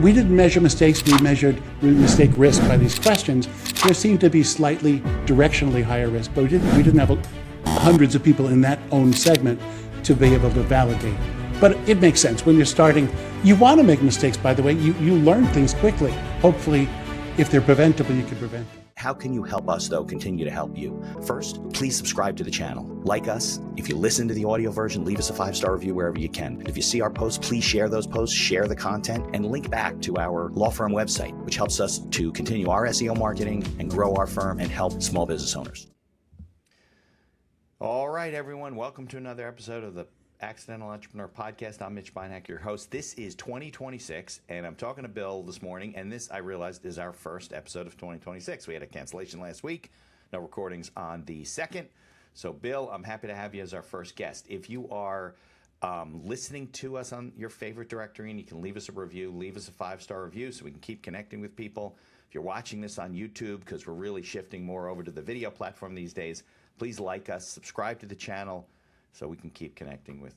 we didn't measure mistakes, we measured mistake risk by these questions. There seemed to be slightly directionally higher risk, but we didn't have hundreds of people in that own segment to be able to validate. But it makes sense. When you're starting, you want to make mistakes, by the way. You learn things quickly. Hopefully, if they're preventable, you can prevent them. How can you help us, though, continue to help you? First, please subscribe to the channel. Like us. If you listen to the audio version, leave us a 5-star review wherever you can. If you see our posts, please share those posts, share the content, and link back to our law firm website, which helps us to continue our SEO marketing and grow our firm and help small business owners. All right, everyone. Welcome to another episode of the Accidental Entrepreneur Podcast. I'm Mitch Beinecke, your host. This is 2026, and I'm talking to Bill this morning, and this, I realized, is our first episode of 2026. We had a cancellation last week, no recordings on the 2nd. So, Bill, I'm happy to have you as our first guest. If you are listening to us on your favorite directory, and you can leave us a review, leave us a 5-star review so we can keep connecting with people. If you're watching this on YouTube, because we're really shifting more over to the video platform these days, please like us, subscribe to the channel, so we can keep connecting with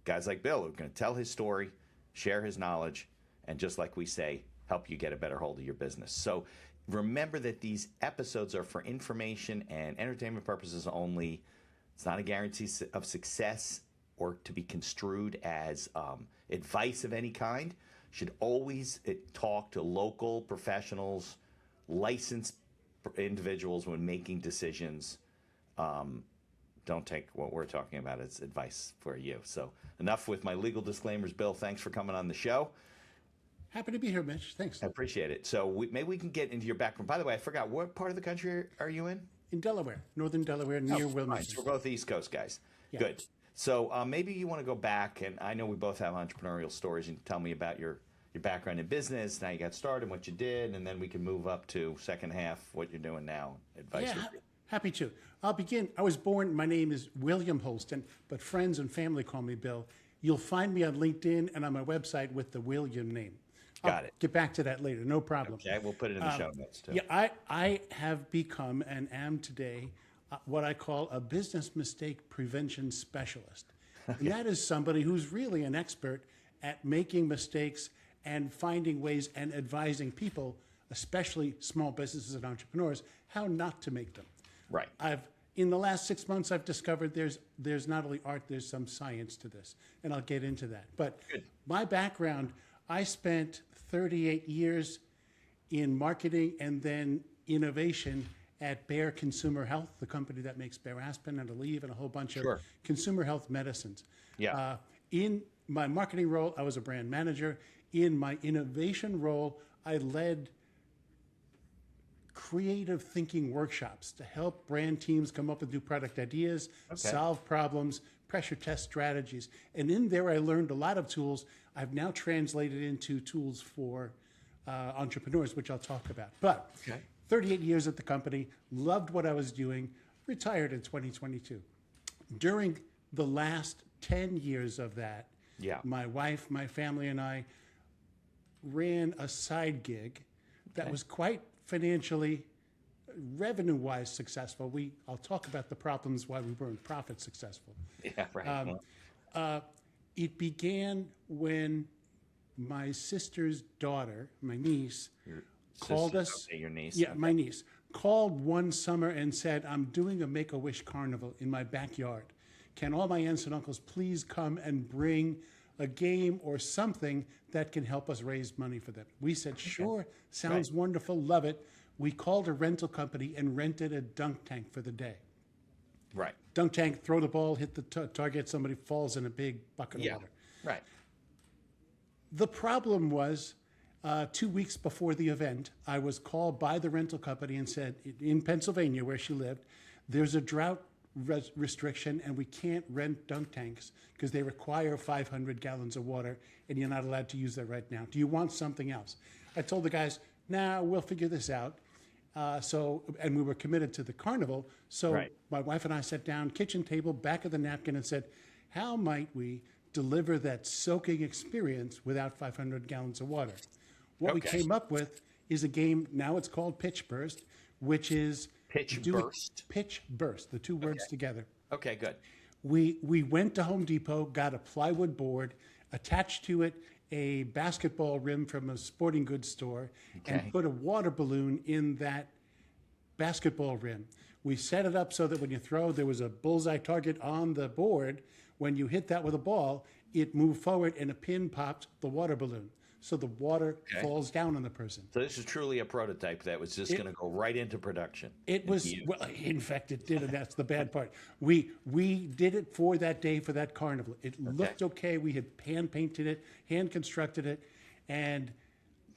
guys like Bill, who are going to tell his story, share his knowledge, and just like we say, help you get a better hold of your business. So remember that these episodes are for information and entertainment purposes only. It's not a guarantee of success or to be construed as advice of any kind. You should always talk to local professionals, licensed individuals when making decisions. Don't take what we're talking about as advice for you. So enough with my legal disclaimers. Bill, thanks for coming on the show. Happy to be here, Mitch. Thanks. I appreciate it. So maybe we can get into your background. By the way, I forgot, what part of the country are you in? In Delaware, northern Delaware, near Wilmington. So we're both East Coast guys. Yeah. Good. So maybe you want to go back, and I know we both have entrepreneurial stories, and tell me about your background in business, how you got started, what you did, and then we can move up to second half, what you're doing now, advice. Yeah, happy to. I'll begin. I was born, my name is William Holsten, but friends and family call me Bill. You'll find me on LinkedIn and on my website with the William name. Got it. Get back to that later, no problem. Okay, we'll put it in the show notes too. Yeah, I have become and am today what I call a business mistake prevention specialist. And that is somebody who's really an expert at making mistakes and finding ways and advising people, especially small businesses and entrepreneurs, how not to make them. Right. In the last 6 months, I've discovered there's not only art, there's some science to this, and I'll get into that. But Good. My background, I spent 38 years in marketing and then innovation at Bayer Consumer Health, the company that makes Bayer aspirin and Aleve and a whole bunch of consumer health medicines. Yeah. In my marketing role, I was a brand manager. In my innovation role, I led creative thinking workshops to help brand teams come up with new product ideas, solve problems, pressure test strategies. And in there, I learned a lot of tools I've now translated into tools for entrepreneurs, which I'll talk about. But 38 years at the company, loved what I was doing, retired in 2022. During the last 10 years of that, my wife, my family, and I ran a side gig that was quite financially, revenue-wise successful. I'll talk about the problems why we weren't profit successful. Yeah, right. It began when my sister's daughter, my niece, called us. Okay, your niece. Yeah, my niece called one summer and said, "I'm doing a Make-A-Wish carnival in my backyard. Can all my aunts and uncles please come and bring a game or something that can help us raise money for them?" We said, sure, sounds wonderful, love it. We called a rental company and rented a dunk tank for the day. Right. Dunk tank, throw the ball, hit the target, somebody falls in a big bucket of water. Right. The problem was 2 weeks before the event, I was called by the rental company and said, in Pennsylvania, where she lived, there's a drought restriction and we can't rent dunk tanks because they require 500 gallons of water and you're not allowed to use that right now. Do you want something else? I told the guys, nah, we'll figure this out. And we were committed to the carnival. So my wife and I sat down, kitchen table, back of the napkin, and said, how might we deliver that soaking experience without 500 gallons of water? What we came up with is a game, now it's called Pitch Burst, which is Pitch Burst, the two words together. Okay, good. We went to Home Depot, got a plywood board, attached to it a basketball rim from a sporting goods store Okay. and put a water balloon in that basketball rim. We set it up so that when you throw, there was a bullseye target on the board. When you hit that with a ball, it moved forward and a pin popped the water balloon. So the water falls down on the person. So this is truly a prototype that was just going to go right into production. It was, well, in fact, it did, and that's the bad part. We did it for that day, for that carnival. It looked okay. We had hand painted it, hand constructed it, and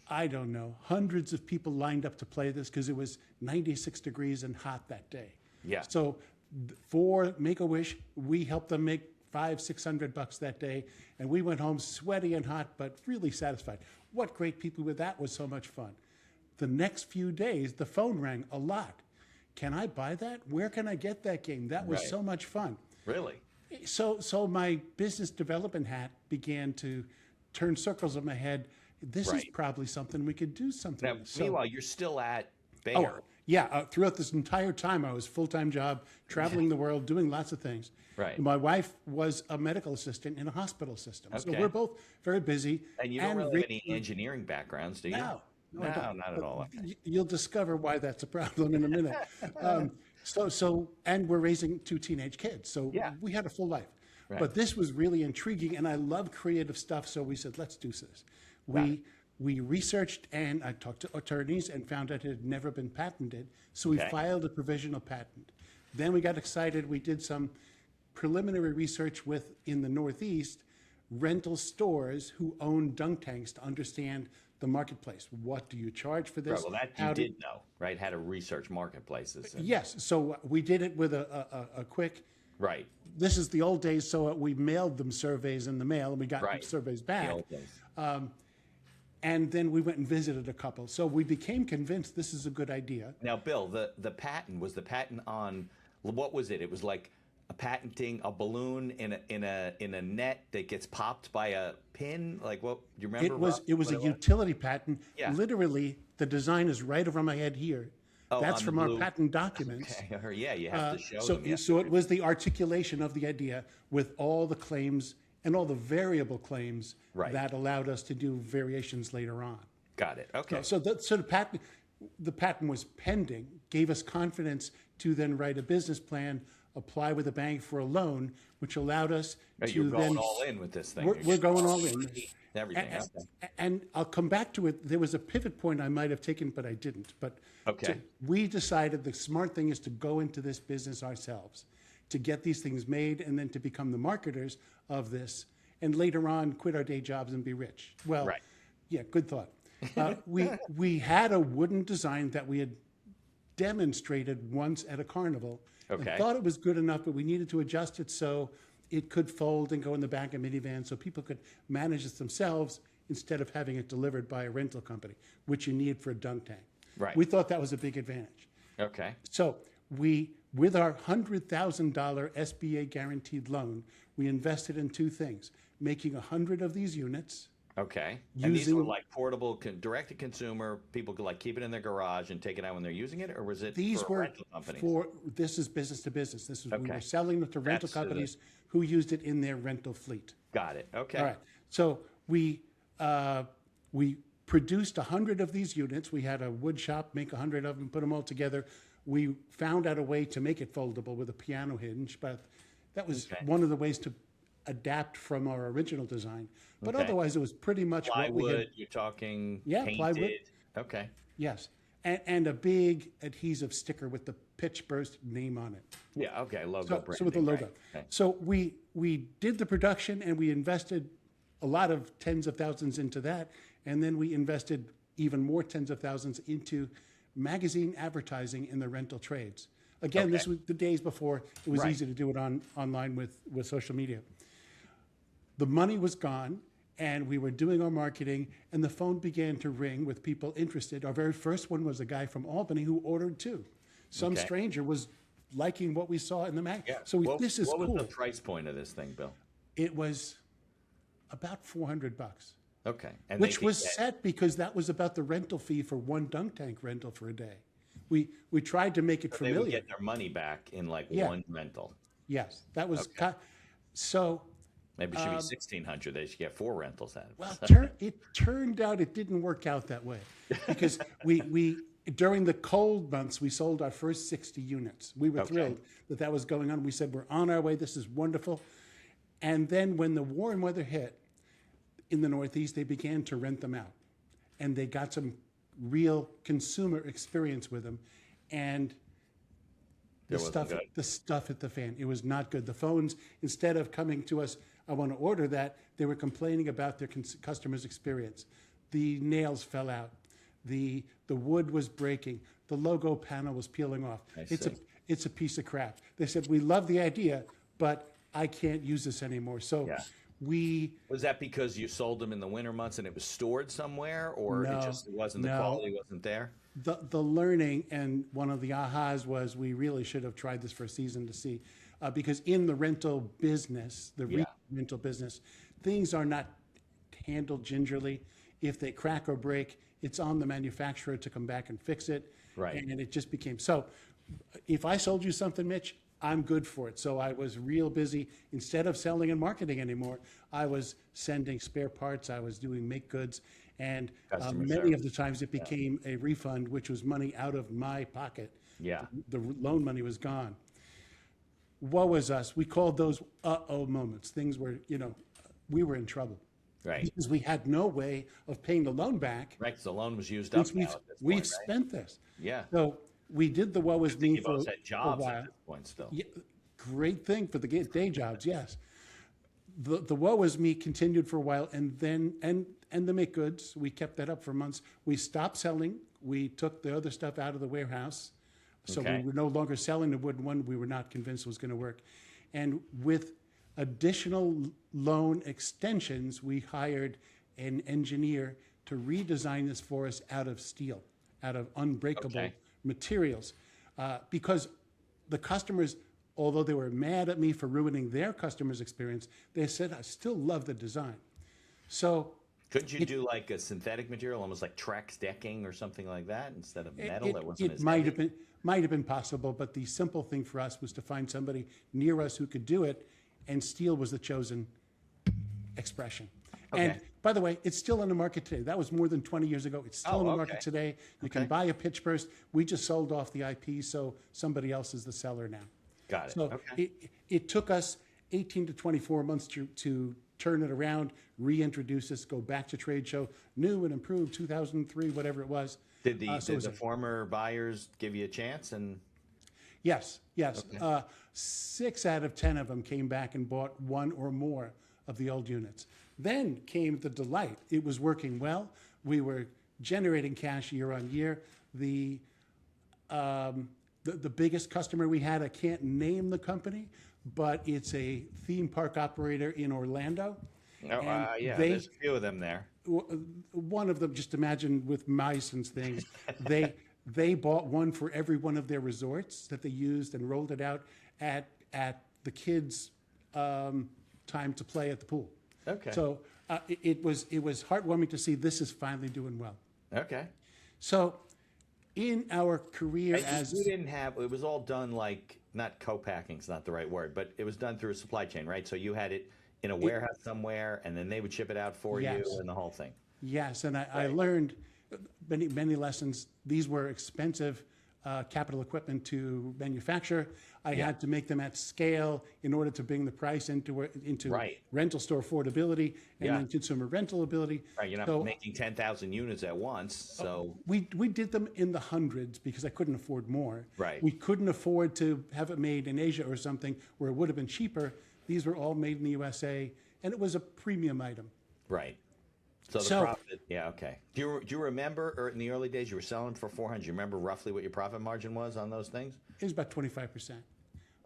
I don't know, hundreds of people lined up to play this because it was 96 degrees and hot that day. Yeah. So for Make-A-Wish, we helped them make $500-600 that day, and we went home sweaty and hot, but really satisfied. What great people were! That was so much fun. The next few days, the phone rang a lot. Can I buy that? Where can I get that game? That was so much fun. Really? So my business development hat began to turn circles in my head. This is probably something we could do something Now, with. So, meanwhile, you're still at Bayer. yeah, throughout this entire time, I was full-time job, traveling the world, doing lots of things. Right. My wife was a medical assistant in a hospital system. So Okay. we're both very busy. And you don't really have any engineering backgrounds, do you? No, I don't. Not at all. You'll discover why that's a problem in a minute. And we're raising 2 teenage kids, so we had a full life. Right. But this was really intriguing, and I love creative stuff, so we said, let's do this. We researched, and I talked to attorneys and found out it had never been patented, so we filed a provisional patent. Then we got excited. We did some preliminary research in the Northeast, rental stores who own dunk tanks to understand the marketplace. What do you charge for this? Right, well, that you did know, right? How to research marketplaces. Yes. So we did it with a quick. Right. This is the old days, so we mailed them surveys in the mail, and we got surveys back. The old days. And then we went and visited a couple. So we became convinced this is a good idea. Now, Bill, the patent was the patent on what was it? It was like patenting a balloon in a net that gets popped by a pin. Like what? Do you remember? It was a utility patent. Yeah. Literally, the design is right over my head here. Oh, that's from our patent documents. Okay. Yeah, you have to show them. So it was the articulation of the idea with all the claims and all the variable claims that allowed us to do variations later on. Got it. Okay. So the patent was pending, gave us confidence to then write a business plan, apply with a bank for a loan, which allowed us to you're going then all in with this thing. We're going all in. Everything. And I'll come back to it. There was a pivot point I might have taken, but I didn't. But we decided the smart thing is to go into this business ourselves, to get these things made, and then to become the marketers of this, and later on quit our day jobs and be rich. Well, yeah, good thought. We had a wooden design that we had demonstrated once at a carnival. And thought it was good enough, but we needed to adjust it so it could fold and go in the back of a minivan so people could manage it themselves instead of having it delivered by a rental company, which you need for a dunk tank. Right. We thought that was a big advantage. Okay. So with our $100,000 SBA guaranteed loan, we invested in 2 things: making 100 of these units. Okay. And these were like portable, direct to consumer. People could like keep it in their garage and take it out when they're using it, or was it for rental companies? This is business to business. This is we were selling them to rental companies who used it in their rental fleet. Got it. Okay. All right. So we produced 100 of these units. We had a wood shop make 100 of them, put them all together. We found out a way to make it foldable with a piano hinge, but that was one of the ways to adapt from our original design. But otherwise, it was pretty much plywood, what we had. You're talking painted. Plywood. Okay. Yes, and a big adhesive sticker with the Pitch Burst name on it. Yeah. Okay. Logo branding. So with the logo. Right. Okay. So we did the production, and we invested a lot of tens of thousands into that, and then we invested even more tens of thousands into magazine advertising in the rental trades. Again, this was the days before it was easy to do it online with social media. The money was gone, and we were doing our marketing, and the phone began to ring with people interested. Our very first one was a guy from Albany who ordered 2. Some stranger was liking what we saw in the mag. Yeah. So this is cool. What was the price point of this thing, Bill? It was about $400. Okay. And which was set because that was about the rental fee for 1 dunk tank rental for a day. We tried to make it familiar. They would get their money back in like one rental. Yes, that was so. Maybe it should be 1,600. They should get 4 rentals out of Well, it. it turned out it didn't work out that way because we during the cold months we sold our first 60 units. We were thrilled that was going on. We said we're on our way. This is wonderful. And then when the warm weather hit in the Northeast, they began to rent them out, and they got some real consumer experience with them, and the stuff hit the fan. It was not good. The phones, instead of coming to us, I want to order that, they were complaining about their customers' experience. The nails fell out. The wood was breaking. The logo panel was peeling off. It's a piece of crap. They said, we love the idea, but I can't use this anymore. So was that because you sold them in the winter months and it was stored somewhere, or No, it just wasn't, the quality wasn't there? The learning, and one of the ahas was we really should have tried this for a season to see, because in the rental business, rental business, things are not handled gingerly. If they crack or break, it's on the manufacturer to come back and fix it. Right. And it just became so. If I sold you something, Mitch, I'm good for it. So I was real busy. Instead of selling and marketing anymore, I was sending spare parts. I was doing make goods. And many of the times it became a refund, which was money out of my pocket. Yeah. The loan money was gone. Woe was us. We called those uh-oh moments. Things were, we were in trouble. Right. Because we had no way of paying the loan back. Right, because the loan was used up now at this point, we've spent this. Yeah. So we did the woe is me for both had jobs a while. at this point still. Yeah, great thing for the day jobs, yes. The woe is me continued for a while, and then and the make goods, we kept that up for months. We stopped selling. We took the other stuff out of the warehouse. So we were no longer selling the wooden one. We were not convinced it was going to work. And with additional loan extensions, we hired an engineer to redesign this for us out of steel, out of unbreakable materials, because the customers, although they were mad at me for ruining their customers' experience, they said, I still love the design. So couldn't you do like a synthetic material, almost like Trex decking or something like that, instead of metal that wasn't as heavy? Might have been possible, but the simple thing for us was to find somebody near us who could do it, and steel was the chosen expression. And by the way, it's still on the market today. That was more than 20 years ago. It's still on the market today. You can buy a pitch burst. We just sold off the IP, so somebody else is the seller now. Got it. So it took us 18 to 24 months to turn it around, reintroduce this, go back to trade show, new and improved 2003, whatever it was. Did the former buyers give you a chance? And Yes. 6 out of 10 of them came back and bought one or more of the old units. Then came the delight. It was working well. We were generating cash year on year. The biggest customer we had, I can't name the company, but it's a theme park operator in Orlando. There's a few of them there. One of them, just imagine with mice and things, they bought one for every one of their resorts that they used and rolled it out at the kids' time to play at the pool. Okay. So it was heartwarming to see this is finally doing well. Okay. So in our career you didn't have, it was all done like, not co-packing is not the right word, but it was done through a supply chain, right? So you had it in a warehouse somewhere, and then they would ship it out for you and the whole thing. Yes, and I learned many lessons. These were expensive capital equipment to manufacture. I had to make them at scale in order to bring the price into rental store affordability and then consumer rental ability. Right, you're not making 10,000 units at once, so we did them in the hundreds because I couldn't afford more. Right. We couldn't afford to have it made in Asia or something where it would have been cheaper. These were all made in the USA, and it was a premium item. Right. So the profit, okay. Do you remember, in the early days, you were selling for 400? You remember roughly what your profit margin was on those things? It was about 25%.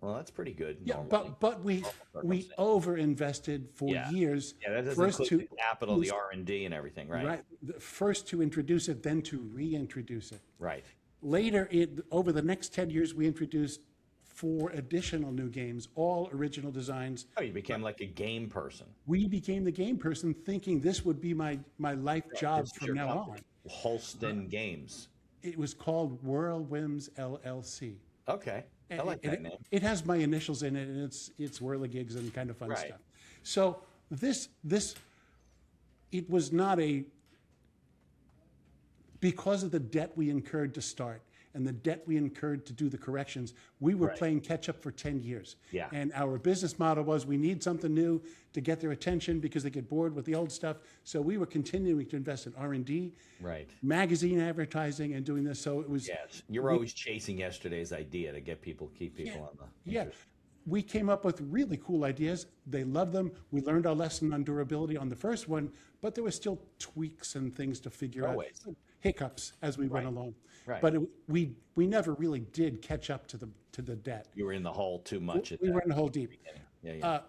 Well, that's pretty good. Yeah, normally. but we over-invested for years. Yeah, that doesn't include the capital, the R&D, and everything, right? Right. First to introduce it, then to reintroduce it. Right. Later, over the next 10 years, we introduced 4 additional new games, all original designs. Oh, you became like a game person. We became the game person, thinking this would be my life job from now on. Holsten Games. It was called Whirlwinds LLC. Okay, I like that name. It has my initials in it, and it's whirligigs and kind of fun stuff. So it was not because of the debt we incurred to start and the debt we incurred to do the corrections, we were playing catch up for 10 years. Yeah. And our business model was we need something new to get their attention because they get bored with the old stuff. So we were continuing to invest in R&D, magazine advertising, and doing this. So it was. Yes. You're always chasing yesterday's idea to keep people on the. Yeah. We came up with really cool ideas. They loved them. We learned our lesson on durability on the first one, but there were still tweaks and things to figure out, hiccups as we went along. Right. But we never really did catch up to the debt. You were in the hole too much. We were in the hole deep. Yeah.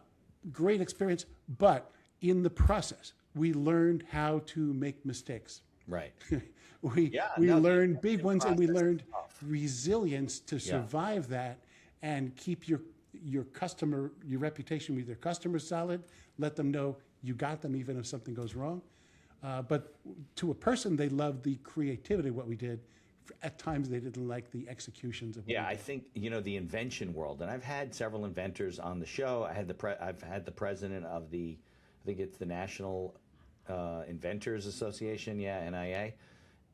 Great experience, but in the process, we learned how to make mistakes. Right. we learned big ones, and we learned resilience to survive that and keep your customer, your reputation with your customers solid. Let them know you got them even if something goes wrong. But to a person, they loved the creativity of what we did. At times, they didn't like the executions of what we did. I think the invention world, and I've had several inventors on the show. I've had the president of I think it's the National Inventors Association, NIA,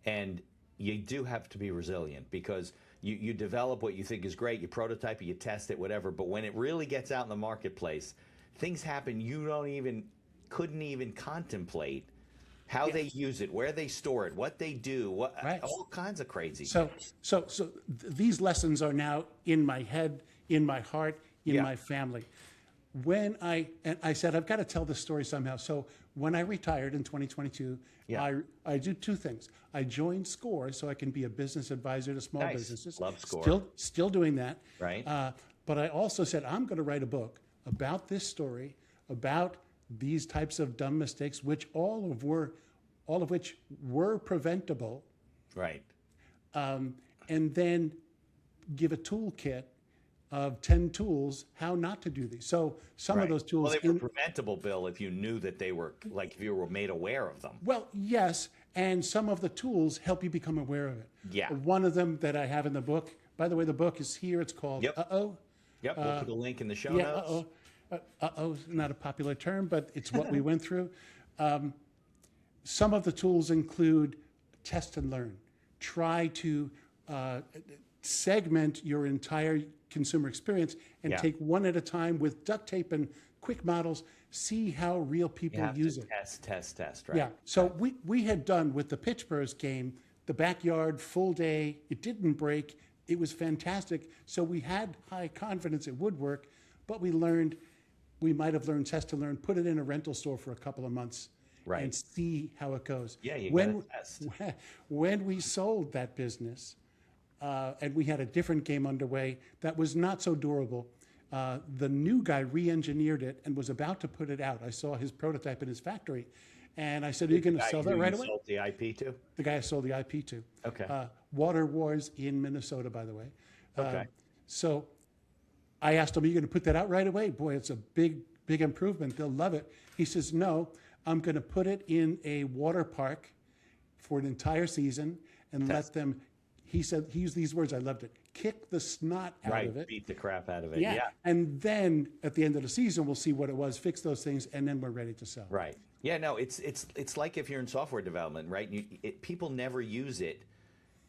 and you do have to be resilient because you develop what you think is great, you prototype it, you test it, whatever. But when it really gets out in the marketplace, things happen you couldn't even contemplate. How they use it, where they store it, what they do, all kinds of crazy. So these lessons are now in my head, in my heart, in my family. When I said I've got to tell this story somehow. So when I retired in 2022, I do two things. I joined SCORE so I can be a business advisor to small businesses. Love SCORE. Still doing that. Right. But I also said I'm going to write a book about this story, about these types of dumb mistakes, all of which were preventable. Right. And then give a toolkit of 10 tools how not to do these. So some of those tools. Well, they were preventable, Bill, if you knew that they were, if you were made aware of them. Well, yes. And some of the tools help you become aware of it. Yeah. One of them that I have in the book, by the way, the book is here. It's called Uh-Oh. Yep. We'll put a link in the show notes. Uh-oh. Uh-oh is not a popular term, but it's what we went through. Some of the tools include test and learn. Try to segment your entire consumer experience and take one at a time with duct tape and quick models. See how real people use it. Test, right? Yeah. So we had done with the Pittsburghs game, the backyard, full day. It didn't break. It was fantastic. So we had high confidence it would work, but we might have learned test and learn, put it in a rental store for a couple of months. Right. And see how it goes. Yeah, you got to test. When we sold that business, and we had a different game underway that was not so durable, the new guy re-engineered it and was about to put it out. I saw his prototype in his factory, and I said, "Are you going to sell that right away?" Sold the IP to? The guy I sold the IP to. Okay. Water Wars in Minnesota, by the way. Okay. So I asked him, "Are you going to put that out right away?" Boy, it's a big improvement. They'll love it. He says, "No. I'm going to put it in a water park for an entire season and let them," he said, he used these words, I loved it, "kick the snot out of it." Beat the crap out of it. Yeah. And then at the end of the season, we'll see what it was, fix those things, and then we're ready to sell. Right. Yeah, no, it's like if you're in software development, right? People never use it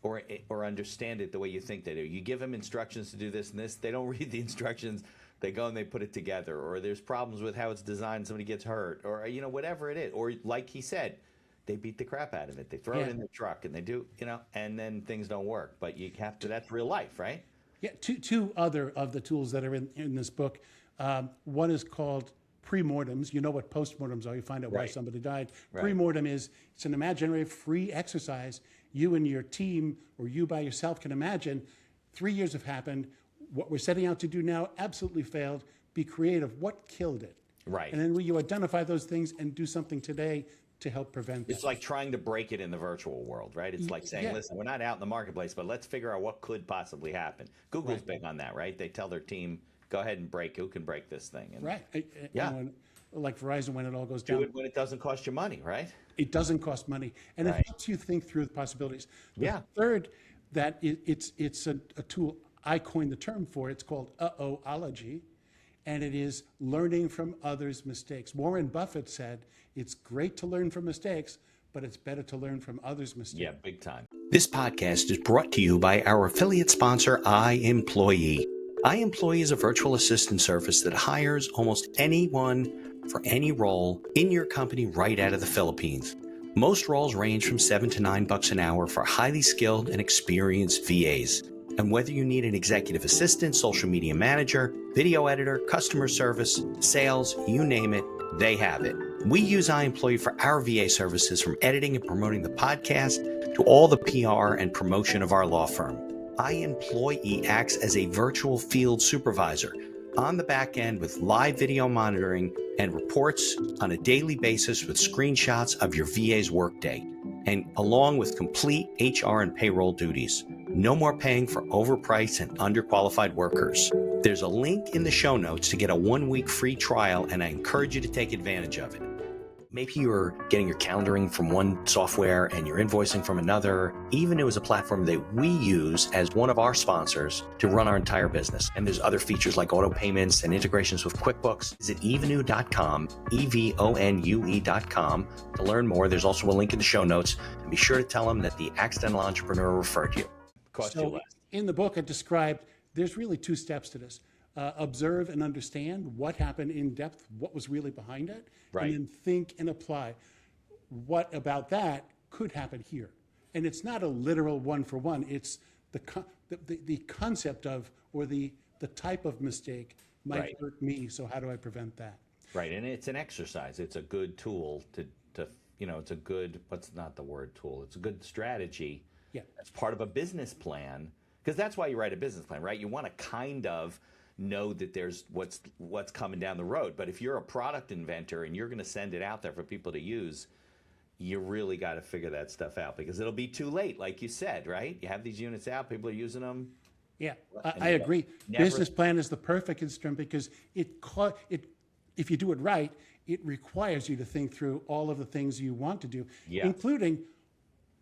or understand it the way you think they do. You give them instructions to do this and this, they don't read the instructions. They go and they put it together, or there's problems with how it's designed, somebody gets hurt, or whatever it is. Or like he said, they beat the crap out of it. They throw it in the truck and they do, and then things don't work. But you have to, that's real life, right? Yeah, two other of the tools that are in this book. One is called premortems. You know what postmortems are. You find out why somebody died. Right. Premortem it's an imaginary free exercise. You and your team, or you by yourself, can imagine 3 years have happened. What we're setting out to do now absolutely failed. Be creative. What killed it? Right. And then you identify those things and do something today to help prevent It's that. like trying to break it in the virtual world, right? It's like saying, listen, we're not out in the marketplace, but let's figure out what could possibly happen. Google's big on that, right? They tell their team, go ahead and who can break this thing. And And like Verizon, when it all goes down. Do it when it doesn't cost you money, right? It doesn't cost money. And it helps you think through the possibilities. The third, it's a tool, I coined the term for it. It's called Uh-Oh-ology. and it is learning from others' mistakes. Warren Buffett said, it's great to learn from mistakes, but it's better to learn from others' mistakes. Yeah, big time. This podcast is brought to you by our affiliate sponsor, iEmployee. iEmployee is a virtual assistant service that hires almost anyone for any role in your company right out of the Philippines. Most roles range from $7 to $9 an hour for highly skilled and experienced VAs. And whether you need an executive assistant, social media manager, video editor, customer service, sales, you name it, they have it. We use iEmployee for our VA services, from editing and promoting the podcast to all the PR and promotion of our law firm. iEmployee acts as a virtual field supervisor on the back end with live video monitoring and reports on a daily basis with screenshots of your VA's workday, and along with complete HR and payroll duties. No more paying for overpriced and underqualified workers. There's a link in the show notes to get a 1-week free trial, and I encourage you to take advantage of it. Maybe you're getting your calendaring from one software and you're invoicing from another. Evenoo is a platform that we use as one of our sponsors to run our entire business. And there's other features like auto payments and integrations with QuickBooks. Visit evenoo.com, EVONUE.com to learn more. There's also a link in the show notes. And be sure to tell them that the Accidental Entrepreneur referred you. Cost you So less. in the book, I described, there's really 2 steps to this. Observe and understand what happened in depth, what was really behind it, Right. and then think and apply what about that could happen here. And it's not a literal one-for-one. It's the concept of, or the type of mistake might Right. hurt me, so how do I prevent that? Right, and it's an exercise. It's a good tool to it's a good, what's not the word tool? It's a good strategy. Yeah. As part of a business plan, because that's why you write a business plan, right? You want to kind of know that there's what's coming down the road. But if you're a product inventor and you're going to send it out there for people to use, you really got to figure that stuff out, because it'll be too late, like you said, right? You have these units out, people are using them. Yeah, I agree. never- Business plan is the perfect instrument because if you do it right, it requires you to think through all of the things you want to do, Yeah. including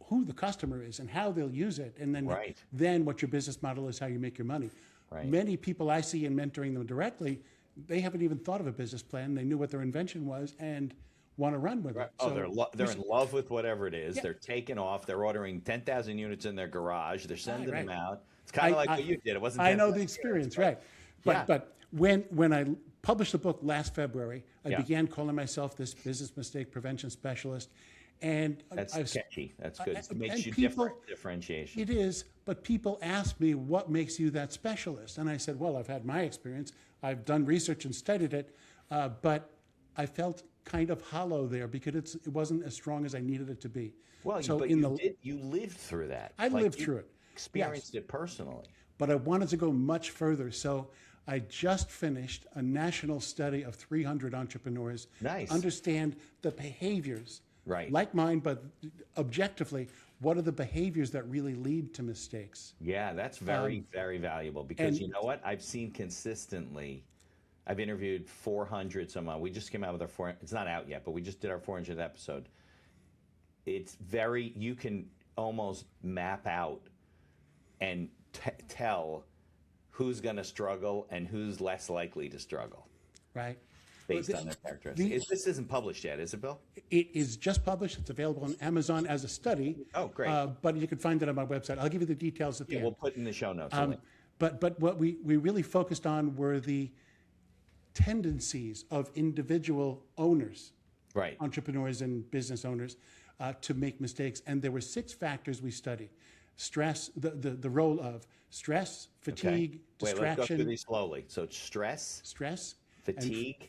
who the customer is and how they'll use it, and then Right. then what your business model is, how you make your money. Right. Many people I see in mentoring them directly, they haven't even thought of a business plan. They knew what their invention was and want to run with it. Oh, So they're in love with whatever it is. Yeah. They're taking off. They're ordering 10,000 units in their garage. They're sending Right. them out. It's kind of like what you did. It wasn't. I know 10,000 the experience, right? But Yeah. but when I published the book last February, I Yeah. began calling myself this business mistake prevention specialist, and That's I was, catchy. That's good. It makes and you people- differentiation. it is. But people ask me, what makes you that specialist? And I said, well, I've had my experience. I've done research and studied it, but I felt kind of hollow there because it wasn't as strong as I needed it to be. Well, so but you lived through that. I lived you through it. Experienced it personally. But I wanted to go much further. So I just finished a national study of 300 entrepreneurs. Nice. Understand the behaviors, Right. like mine, but objectively, what are the behaviors that really lead to mistakes? Yeah, that's very, very valuable, because and- you know what? I've seen consistently. I've interviewed 400 some odd. We just came out with it's not out yet, but we just did our 400th episode. It's you can almost map out and tell who's going to struggle and who's less likely to struggle Right? based on their characteristics. This isn't published yet, is it, Bill? It is just published. It's available on Amazon as a study. Oh, great. But you can find it on my website. I'll give you the details at the end. We'll put in the show notes. a link. But what we really focused on were the tendencies of individual owners, Right. entrepreneurs and business owners, to make mistakes. And there were 6 factors we studied. Stress, the role of stress, fatigue, Wait, let's go through distraction, these slowly. So it's stress, and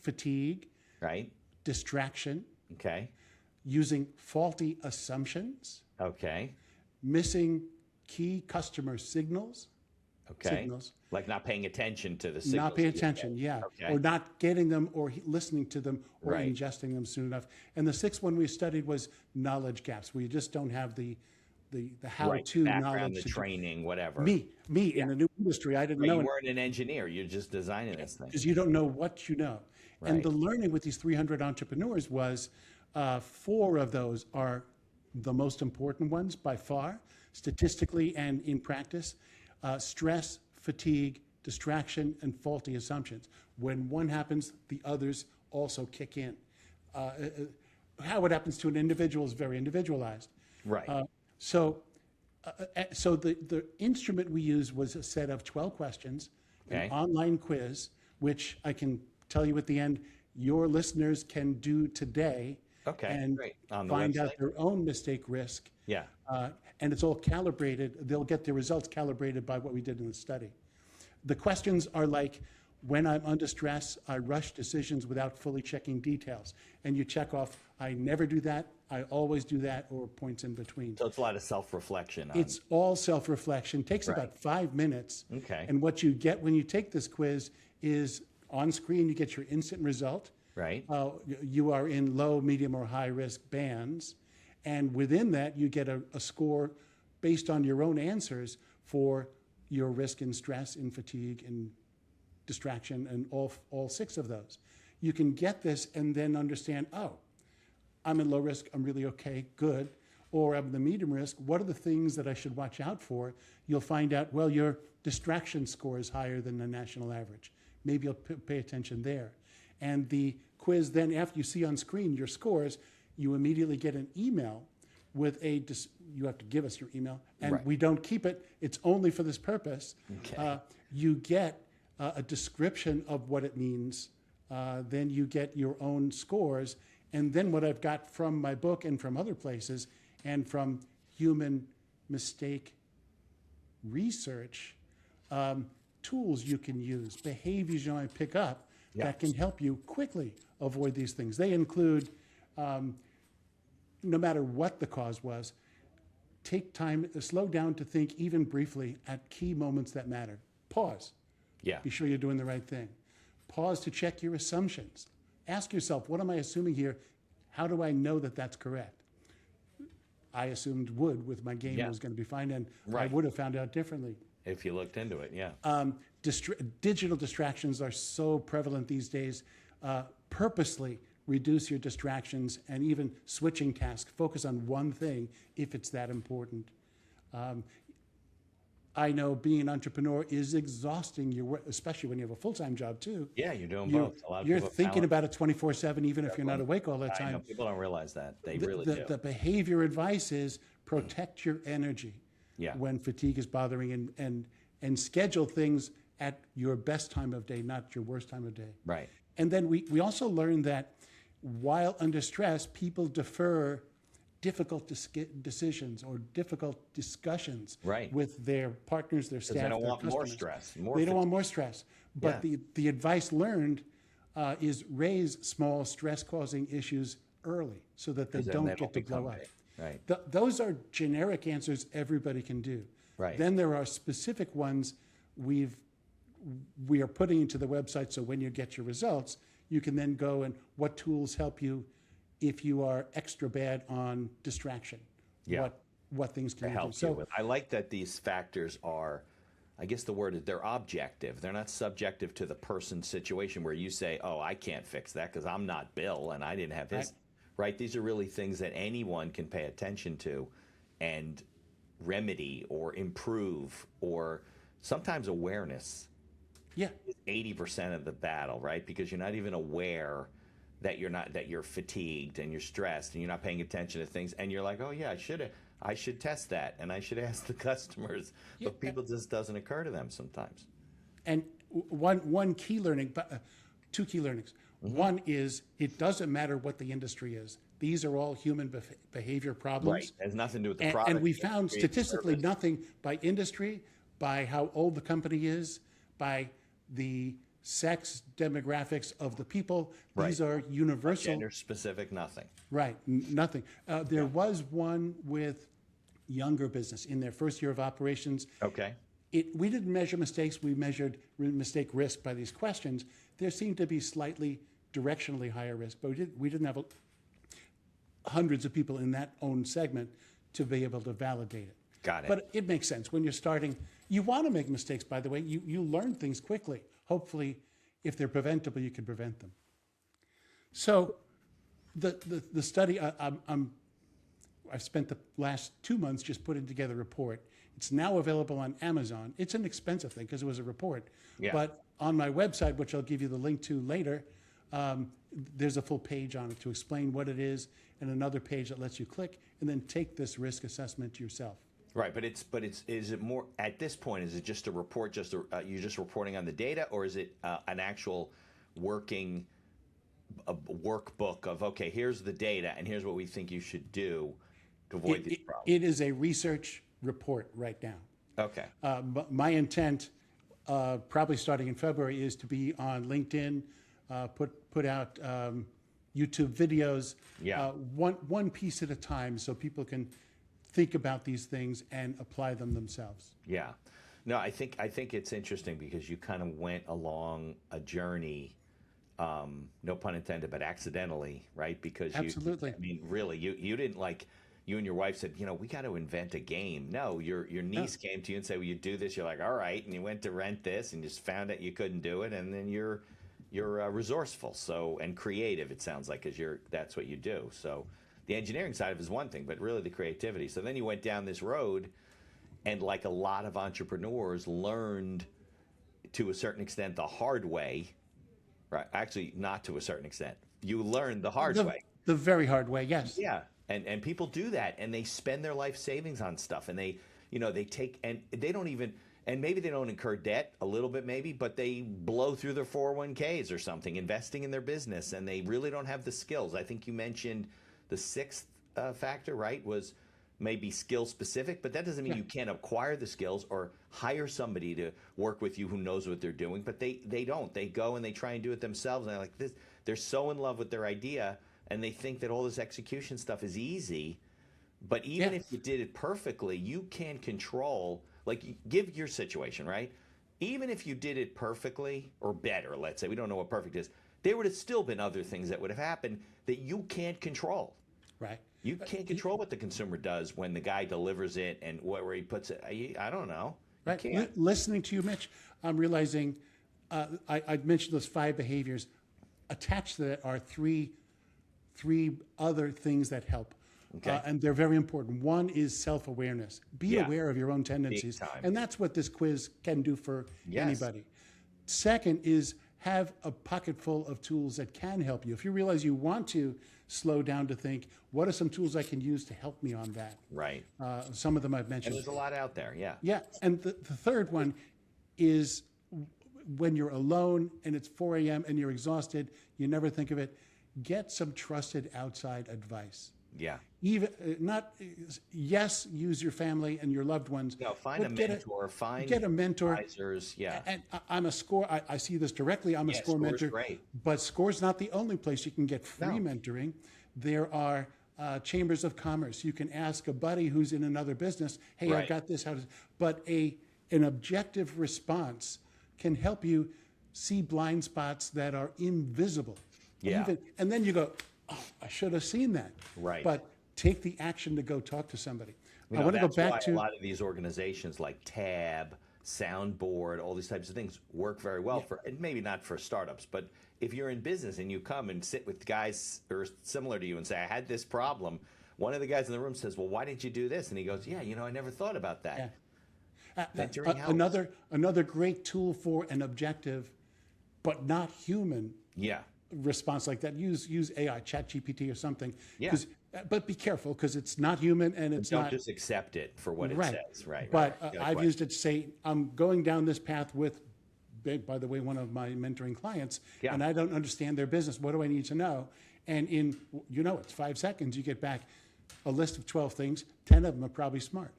fatigue, right? distraction, Okay. using faulty assumptions, Okay. missing key customer signals, Okay. Like not paying attention to the signals. not paying you get. attention, yeah, Okay. or not getting them or listening to them or Right. ingesting them soon enough. And the 6th one we studied was knowledge gaps, where you just don't have the how-to Background, knowledge. the to do- training, whatever. Me in a new industry, I didn't But know you weren't an engineer. You're just designing this thing. because you don't know what you know. And Right. the learning with these 300 entrepreneurs was 4 of those are the most important ones by far, statistically and in practice: stress, fatigue, distraction, and faulty assumptions. When one happens, the others also kick in. How it happens to an individual is very individualized. Right. So the instrument we used was a set of 12 questions, Okay. an online quiz, which I can tell you at the end, your listeners can do today Okay, and great. On the find website? out their own mistake risk. Yeah. And it's all calibrated. They'll get their results calibrated by what we did in the study. The questions are like, when I'm under stress, I rush decisions without fully checking details. And you check off, I never do that, I always do that, or points in between. So it's a lot of self-reflection. It's all self-reflection. Takes Right. about 5 minutes. Okay. And what you get when you take this quiz is on screen, you get your instant result. Right. You are in low, medium, or high risk bands. And within that, you get a score based on your own answers for your risk in stress, in fatigue, in distraction, and all 6 of those. You can get this and then understand, oh, I'm in low risk, I'm really okay, good. Or I'm in the medium risk, what are the things that I should watch out for? You'll find out, well, your distraction score is higher than the national average. Maybe you'll pay attention there. And the quiz then, after you see on screen your scores, you immediately get an email with you have to give us your email, and Right. we don't keep it, it's only for this purpose. Okay. You get a description of what it means, then you get your own scores, and then what I've got from my book and from other places, and from human mistake research, tools you can use, behaviors you might pick up that can help you quickly avoid these things. They include, no matter what the cause was, take time, slow down to think even briefly at key moments that matter. Pause. Yeah. Be sure you're doing the right thing. Pause to check your assumptions. Ask yourself, what am I assuming here? How do I know that that's correct? I assumed wood with my game was going to be fine, and I Right. would have found out differently. If you looked into it, yeah. Digital distractions are so prevalent these days. Purposely reduce your distractions and even switching tasks. Focus on one thing if it's that important. I know being an entrepreneur is exhausting your work, especially when you have a full-time job too. Yeah, you're doing both. A lot of You're people thinking balance- about it 24/7, even if you're not awake all the I know time. people don't realize that. They really do. The behavior advice is protect your energy Yeah. when fatigue is bothering, and schedule things at your best time of day, not your worst time of day. Right. And then we also learned that while under stress, people defer difficult decisions or difficult discussions Right. with their partners, their staff, They don't their want more customers. stress. More They don't fatigue. want more stress. But Yeah. the advice learned is raise small stress-causing issues early so that they 'Cause then don't they get don't to blow become up. big. Right. Those are generic answers everybody can do. Right. Then there are specific ones we are putting into the website, so when you get your results, you can then go and what tools help you if you are extra bad on distraction. Yeah. What things can To you do? help you with. I like that these factors are, I guess the word is they're objective. They're not subjective to the person's situation where you say, oh, I can't fix that because I'm not Bill and I didn't have his. Right. These are really things that anyone can pay attention to and remedy or improve, or sometimes awareness Yeah. is 80% of the battle, right? Because you're not even aware that you're fatigued and you're stressed and you're not paying attention to things, and you're like, oh yeah, I should test that and I should ask the customers, but people just doesn't occur to them sometimes. And one key learning, two key learnings. Mm-hmm. One is it doesn't matter what the industry is. These are all human behavior problems. Right. It has nothing to do with the And, product. and we the found industry, the statistically service. nothing by industry, by how old the company is, by the sex demographics of the people. These Right. are universal. Gender specific, nothing. Right, nothing. There was one with younger business in their first year of operations. Okay. We didn't measure mistakes, we measured mistake risk by these questions. There seemed to be slightly directionally higher risk, but we didn't have hundreds of people in that own segment to be able to validate it. Got it. But it makes sense when you're starting. You want to make mistakes, by the way. You learn things quickly. Hopefully, if they're preventable, you can prevent them. So the study, I'm I've spent the last 2 months just putting together a report. It's now available on Amazon. It's an expensive thing because it was a report. Yeah. But on my website, which I'll give you the link to later, there's a full page on it to explain what it is, and another page that lets you click and then take this risk assessment yourself. Right, but is it more at this point? Is it just a report? You're just reporting on the data, or is it an actual working workbook of, okay, here's the data and here's what we think you should do to avoid these problems? It is a research report right now. Okay. My intent, probably starting in February, is to be on LinkedIn, put out YouTube videos, Yeah. one piece at a time, so people can think about these things and apply them themselves. Yeah. No, I think it's interesting because you kind of went along a journey, no pun intended, but accidentally, right? Because Absolutely. I mean, really, you didn't like. You and your wife said, we got to invent a game. No, your niece came to you and said, "Will you do this?" You're like, "All right," and you went to rent this and just found out you couldn't do it, and then you're resourceful, and creative. It sounds like, because that's what you do. So the engineering side of it is one thing, but really the creativity. So then you went down this road, and like a lot of entrepreneurs, learned to a certain extent the hard way. Right? Actually, not to a certain extent. You learned the hard way. The very hard way, yes. Yeah. And people do that, and they spend their life savings on stuff, and they take, and they don't even, and maybe they don't incur debt a little bit, maybe, but they blow through their 401ks or something, investing in their business, and they really don't have the skills. I think you mentioned the sixth factor, right, was maybe skill specific, but that doesn't mean you can't acquire the skills or hire somebody to work with you who knows what they're doing, but they don't. They go and they try and do it themselves, and they're like this. They're so in love with their idea, and they think that all this execution stuff is easy, but even if you did it perfectly, you can control, like, give your situation, right? Even if you did it perfectly or better, let's say, we don't know what perfect is, there would have still been other things that would have happened that you can't control. Right. You can't control what the consumer does when the guy delivers it and where he puts it. I don't know. Right. Listening to you, Mitch, I'm realizing I mentioned those 5 behaviors. Attached to that are three other things that help. Okay. And they're very important. One is self-awareness. Be aware of your own tendencies. Big time. And that's what this quiz can do for Yes. anybody. Second is have a pocket full of tools that can help you. If you realize you want to slow down to think, what are some tools I can use to help me on that? Right. Some of them I've And mentioned. there's a lot out there, yeah. Yeah, and the third one is when you're alone and it's 4 a.m. and you're exhausted, you never think of it, get some trusted outside advice. Yeah. Even yes, use your family and your loved ones. No, find a but mentor, get a mentor. advisors, yeah. And I'm a SCORE. I see this directly. I'm a SCORE SCORE's mentor. great. But SCORE's not the only place you can get free mentoring. There are chambers of commerce. You can ask a buddy who's in another business, hey, Right. I've got this. But an objective response can help you see blind spots that are invisible. Yeah. And then you go, oh, I should have seen that. Right. But take the action to go talk to somebody. You I know, want to go that's back why to a lot of these organizations like Tab, Soundboard, all these types of things work very well for, and maybe not for startups, but if you're in business and you come and sit with guys who are similar to you and say, I had this problem, one of the guys in the room says, well, why didn't you do this? And he goes, yeah, I never thought about that. Mentoring helps. Another great tool for an objective, but not human Yeah. response like that. Use AI, ChatGPT or something. Yeah. But be careful because it's not human and it's Don't not. just accept it for what it Right. says. Right. But right. I've used it to say, I'm going down this path with, by the way, one of my mentoring clients, Yeah. and I don't understand their business. What do I need to know? And it's 5 seconds, you get back a list of 12 things. 10 of them are probably smart.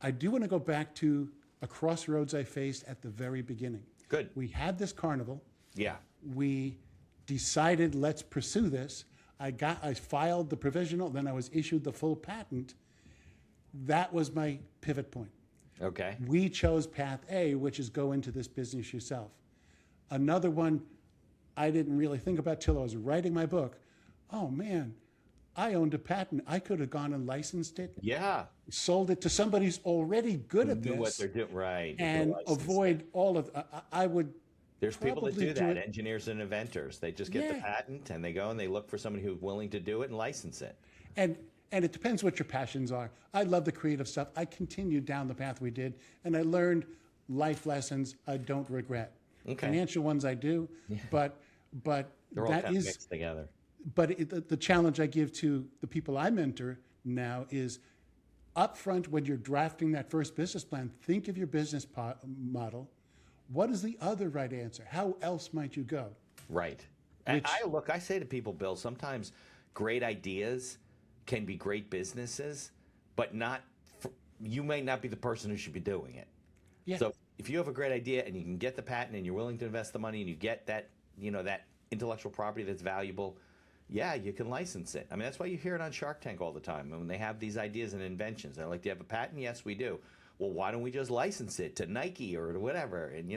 I do want to go back to a crossroads I faced at the very beginning. Good. We had this carnival. Yeah. We decided, let's pursue this. I filed the provisional, then I was issued the full patent. That was my pivot point. Okay. We chose path A, which is go into this business yourself. Another one I didn't really think about till I was writing my book. Oh man, I owned a patent. I could have gone and licensed it, Yeah. sold it to somebody who's already good at Do what this, they're doing. Right. and avoid all of. I would. There's people that probably do that, it. engineers and inventors. They just get the Yeah. patent and they go and they look for somebody who's willing to do it and license it. And And it depends what your passions are. I love the creative stuff. I continued down the path we did, and I learned life lessons I don't regret. Okay. Financial ones I do, but They're all that kind of is, mixed together. but the challenge I give to the people I mentor now is upfront when you're drafting that first business plan, think of your business model. What is the other right answer? How else might you go? Right. I say to people, Bill, sometimes great ideas can be great businesses, but you may not be the person who should be doing it. Yeah. So if you have a great idea and you can get the patent and you're willing to invest the money and you get that, that intellectual property that's valuable, yeah, you can license it. I mean, that's why you hear it on Shark Tank all the time. When they have these ideas and inventions, they're like, do you have a patent? Yes, we do. Well, why don't we just license it to Nike or whatever, and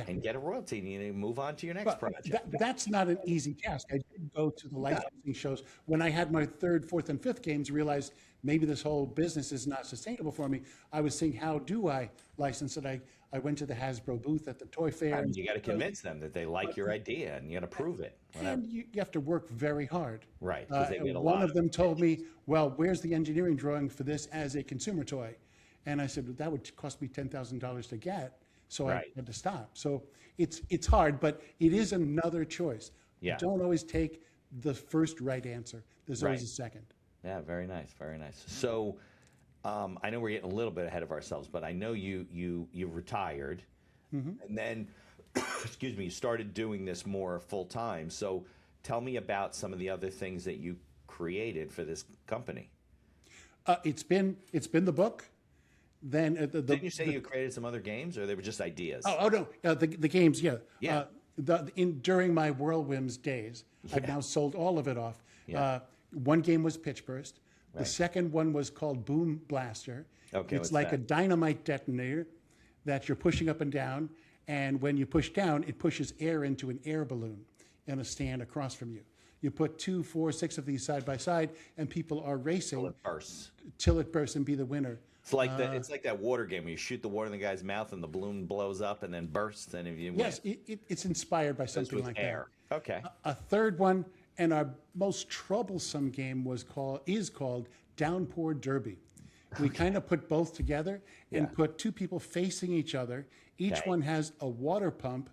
and get a royalty, and you move on to your next project. That's not an easy task. I did go to the licensing shows. When I had my third, fourth, and fifth games, realized maybe this whole business is not sustainable for me. I was saying, how do I license it? I went to the Hasbro booth at the toy fair. And you got to convince them that they like your idea, and you got to prove it. And you have to work very hard. Right. Because they get a one lot of them told me, well, where's the engineering drawing for this as a consumer toy? And I said, well, that would cost me $10,000 to get. So I had to stop. So it's hard, but it is another choice. Yeah. Don't always take the first right answer. There's always a second. Yeah, very nice, very nice. So I know we're getting a little bit ahead of ourselves, but I know you retired, and then, excuse me, you started doing this more full time. So tell me about some of the other things that you created for this company. It's been the book. Then didn't you say you created some other games, or they were just ideas? Oh no, the games, yeah. Yeah. During my Whirlwinds days, I've now sold all of it off. Yeah. One game was Pitch Burst. Right. The second one was called Boom Blaster. Okay, it's what's like that? a dynamite detonator that you're pushing up and down, and when you push down, it pushes air into an air balloon in a stand across from you. You put 2, 4, 6 of these side by side, and people are racing Till it bursts. till it bursts and be the winner. It's like it's like that water game where you shoot the water in the guy's mouth and the balloon blows up and then bursts, and if you Yes, it's inspired by something with like air. that. Okay. A third one, and our most troublesome game is called Downpour Derby. We kind of put both together and put two people facing each other. Each one has a water pump,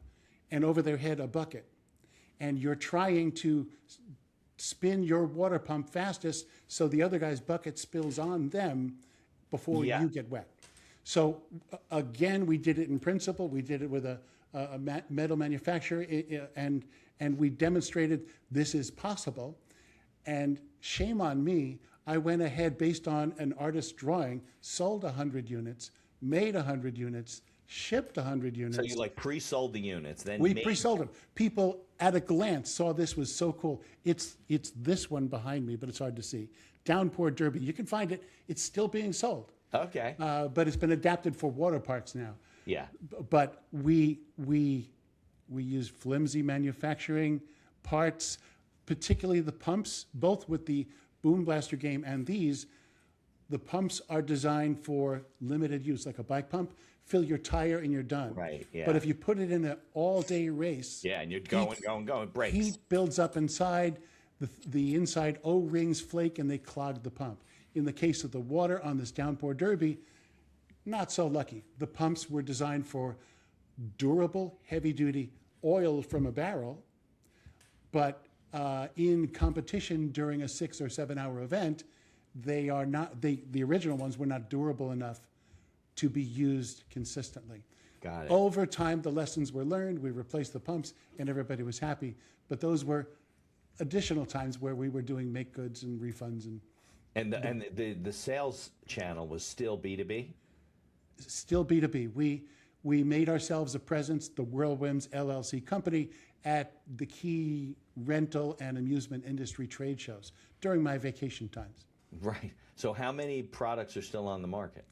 and over their head a bucket, and you're trying to spin your water pump fastest so the other guy's bucket spills on them before you get wet. So again, we did it in principle. We did it with a metal manufacturer, and we demonstrated this is possible. And shame on me, I went ahead based on an artist's drawing, sold 100 units, made 100 units, shipped 100 units. So you like pre-sold the units, then We pre-sold them. People at a glance saw this was so cool. It's this one behind me, but it's hard to see. Downpour Derby. You can find it. It's still being sold. Okay. But it's been adapted for water parks now. Yeah. But we use flimsy manufacturing parts, particularly the pumps, both with the Boom Blaster game and these. The pumps are designed for limited use, like a bike pump. Fill your tire and you're done. Right, yeah. But if you put it in an all-day race, Yeah, and you're going, it breaks. heat builds up inside. The inside O-rings flake and they clog the pump. In the case of the water on this Downpour Derby, not so lucky. The pumps were designed for durable, heavy-duty oil from a barrel, but in competition during a 6 or 7 hour event, they are not. The original ones were not durable enough to be used consistently. Got it. Over time, the lessons were learned. We replaced the pumps, and everybody was happy. But those were additional times where we were doing make goods and refunds and the sales channel was still B2B? still B2B. We made ourselves a presence, the Whirlwinds LLC company, at the key rental and amusement industry trade shows during my vacation times. Right. So how many products are still on the market?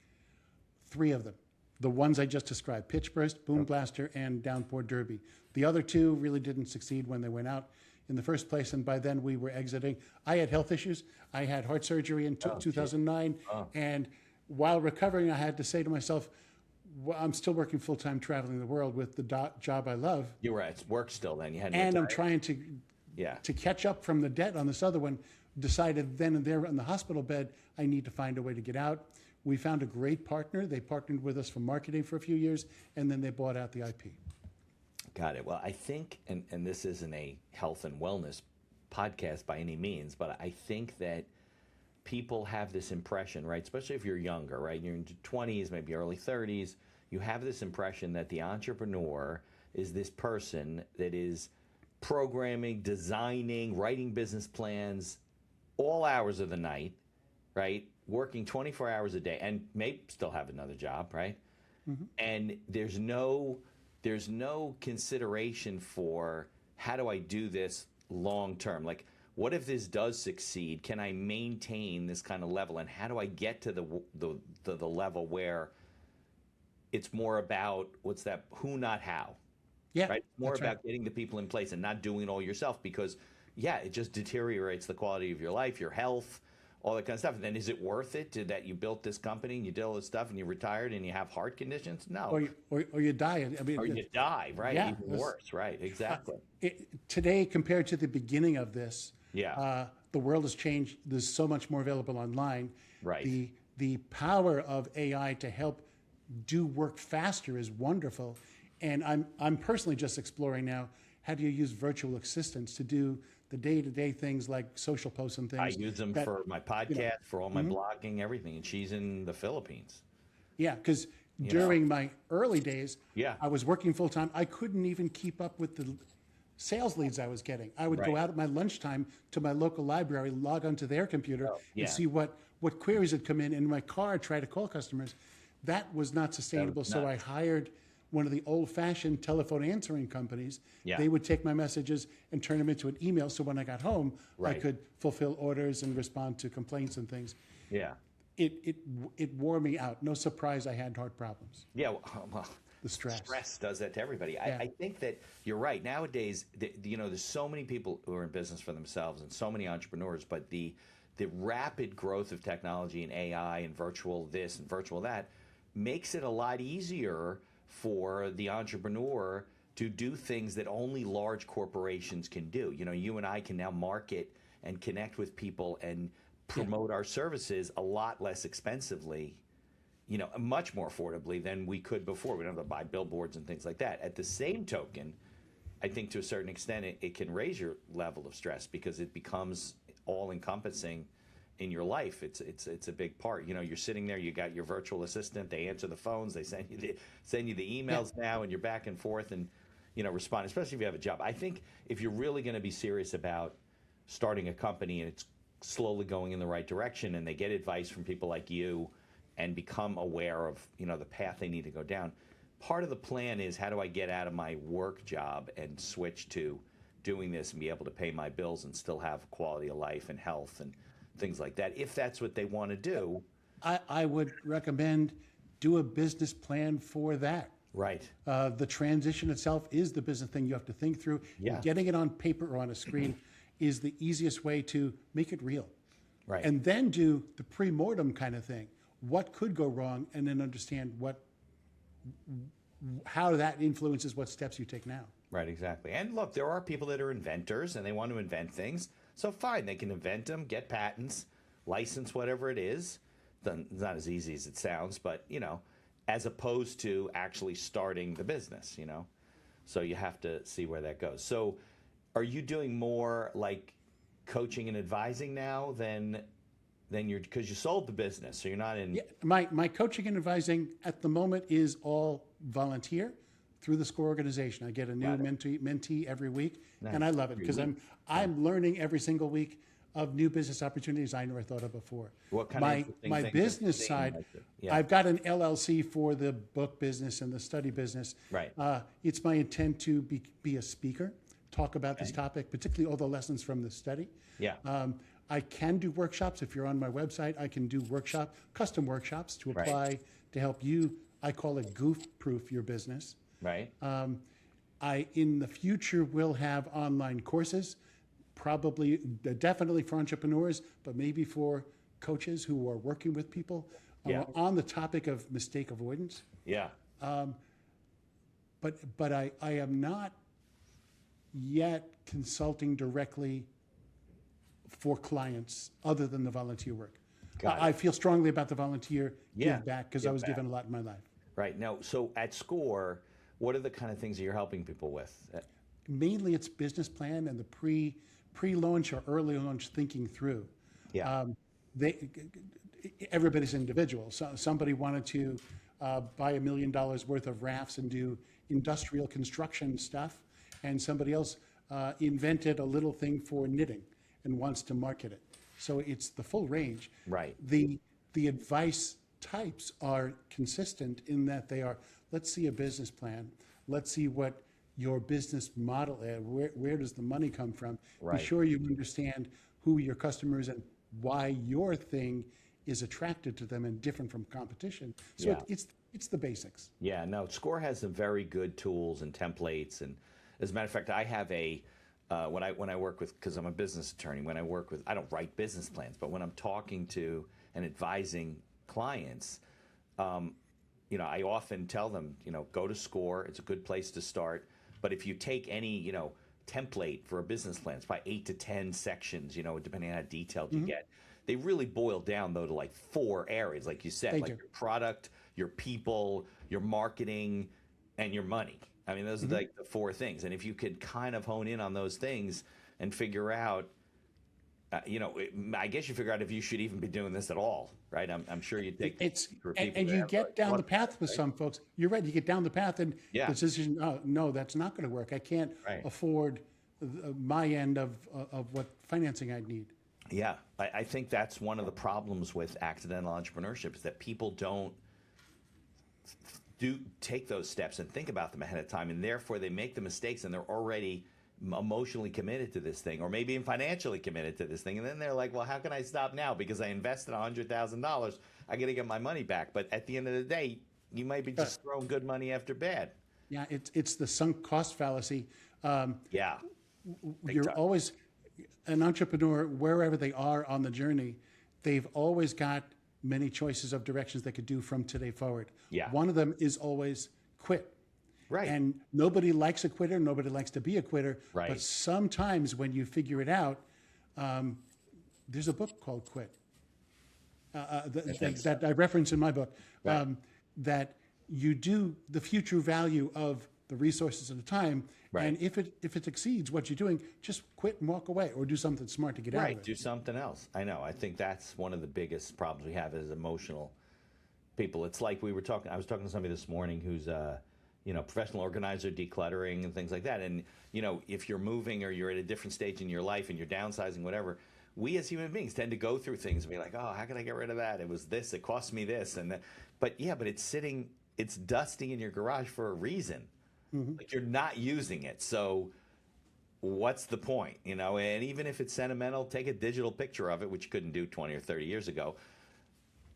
3 of them. The ones I just described, Pitch Burst, Boom Blaster, and Downpour Derby. The other 2 really didn't succeed when they went out in the first place, and by then we were exiting. I had health issues. I had heart surgery in 2009, and while recovering, I had to say to myself, well, I'm still working full-time traveling the world with the job I love. You were at work still then. You hadn't And I'm retired. trying to Yeah. catch up from the debt on this other one. decided then and there on the hospital bed, I need to find a way to get out. We found a great partner. They partnered with us for marketing for a few years, and then they bought out the IP. Got it. Well, I think, and this isn't a health and wellness podcast by any means, but I think that people have this impression, right? Especially if you're younger, right? You're in your 20s, maybe early 30s. You have this impression that the entrepreneur is this person that is programming, designing, writing business plans all hours of the night, right? Working 24 hours a day and may still have another job, right? And there's no consideration for how do I do this long term? Like, what if this does succeed? Can I maintain this kind of level? And how do I get to the level where it's more about what's that? Who, not how. Yeah, Right. More that's about right. getting the people in place and not doing it all yourself because, yeah, it just deteriorates the quality of your life, your health, all that kind of stuff. And then is it worth it that you built this company and you did all this stuff and you retired and you have heart conditions? No. Or you die. I mean, Or you die, right? yeah, Even worse, right? Exactly. today compared to the beginning of this, Yeah. the world has changed. There's so much more available online. Right. The power of AI to help do work faster is wonderful. And I'm personally just exploring now, how do you use virtual assistants to do the day-to-day things like social posts and things? I use them for my podcast, for all my blogging, everything. And she's in the Philippines. Yeah, because during my early days, Yeah. I was working full-time. I couldn't even keep up with the sales leads I was getting. I would go Right. out at my lunchtime to my local library, log onto their computer, yeah. and see what queries had come in my car, try to call customers. That was not sustainable, so I nuts. hired one of the old-fashioned telephone answering companies. Yeah. They would take my messages and turn them into an email, so when I got home, I Right. could fulfill orders and respond to complaints and things. Yeah. It wore me out. No surprise I had heart problems. Yeah. Well, The stress. Stress does that to everybody. Yeah. I think that you're right. Nowadays, there's so many people who are in business for themselves and so many entrepreneurs, but the rapid growth of technology and AI and virtual this and virtual that makes it a lot easier for the entrepreneur to do things that only large corporations can do. You and I can now market and connect with people and promote our services a lot less expensively, much more affordably than we could before. We don't have to buy billboards and things like that. At the same token, I think to a certain extent it can raise your level of stress because it becomes all encompassing in your life. It's a big part. You're sitting there, you got your virtual assistant, they answer the phones, they send you the emails now, and you're back and forth and respond, especially if you have a job. I think if you're really going to be serious about starting a company and it's slowly going in the right direction and they get advice from people like you and become aware of the path they need to go down, part of the plan is how do I get out of my work job and switch to doing this and be able to pay my bills and still have quality of life and health and things like that, if that's what they want to do. I would recommend do a business plan for that. Right. The transition itself is the business thing you have to think through. Yeah. And getting it on paper or on a screen is the easiest way to make it real. Right. And then do the pre-mortem kind of thing. What could go wrong, and then understand how that influences what steps you take now. Right, exactly. And look, there are people that are inventors and they want to invent things. So fine, they can invent them, get patents, license whatever it is. It's not as easy as it sounds, but, as opposed to actually starting the business, So you have to see where that goes. So are you doing more like coaching and advising now than you're, because you sold the business, so you're not in. Yeah, my coaching and advising at the moment is all volunteer through the SCORE organization. I get a new mentee every week, and I love it because I'm learning every single week of new business opportunities I never thought of before. What kind of interesting my things business have you seen side, like that? Yeah. I've got an LLC for the book business and the study business. Right. It's my intent to be a speaker, talk about this topic, particularly all the lessons from the study. Yeah. I can do workshops. If you're on my website, I can do custom workshops to apply to help you. I call it goof-proof your business. Right. I, in the future, will have online courses, probably, definitely for entrepreneurs, but maybe for coaches who are working with people on the topic of mistake avoidance. Yeah. But I am not yet consulting directly for clients other than the volunteer work. Got I it. feel strongly about the volunteer Yeah, give back because I give was back. given a lot in my life. Right. Now, so at SCORE, what are the kind of things that you're helping people with? Mainly it's business plan and the pre-launch or early launch thinking through. Yeah. They everybody's individual. So somebody wanted to buy $1 million worth of rafts and do industrial construction stuff, and somebody else invented a little thing for knitting and wants to market it. So it's the full range. Right. The advice types are consistent in that they are, let's see a business plan, let's see what your business model is, where does the money come from? Right. Be sure you understand who your customers and why your thing is attracted to them and different from competition. So Yeah. it's the basics. Yeah, no, SCORE has some very good tools and templates. And as a matter of fact, I have when I work with, because I'm a business attorney, when I work with, I don't write business plans, but when I'm talking to and advising clients, I often tell them, go to SCORE. It's a good place to start. But if you take any, template for a business plan, it's probably 8 to 10 sections, depending on how detailed you get. They really boil down, though, to like 4 areas, like you said, They like do. your product, your people, your marketing, and your money. I mean, those are like the 4 things. And if you could kind of hone in on those things and figure out, I guess you figure out if you should even be doing this at all, right? I'm sure you take It's for people and that you have, get like, down the one- path with some folks. You're right. You get down the path and Yeah. the decision. Oh, no, that's not going to work. I can't Right. afford my end of what financing I need. Yeah, I think that's one of the problems with accidental entrepreneurship is that people don't do take those steps and think about them ahead of time, and therefore they make the mistakes and they're already emotionally committed to this thing, or maybe even financially committed to this thing, and then they're like, well, how can I stop now because I invested $100,000? I got to get my money back. But at the end of the day, you might be just throwing good money after bad. Yeah, it's the sunk cost fallacy. Yeah, big You're time. always an entrepreneur wherever they are on the journey. They've always got many choices of directions they could do from today forward. Yeah. One of them is always quit. Right. And nobody likes a quitter. Nobody likes to be a quitter. Right. But sometimes when you figure it out, there's a book called Quit that I reference in my book. Right. That you do the future value of the resources at the time. Right. And if it exceeds what you're doing, just quit and walk away, or do something smart to get out Right, of it. do something else. I know. I think that's one of the biggest problems we have as emotional people. It's like I was talking to somebody this morning who's professional organizer, decluttering and things like that. And, if you're moving or you're at a different stage in your life and you're downsizing, whatever, we as human beings tend to go through things and be like, oh, how can I get rid of that? It was this, it cost me this. And but it's dusty in your garage for a reason. Like you're not using it. So what's the point? And even if it's sentimental, take a digital picture of it, which you couldn't do 20 or 30 years ago,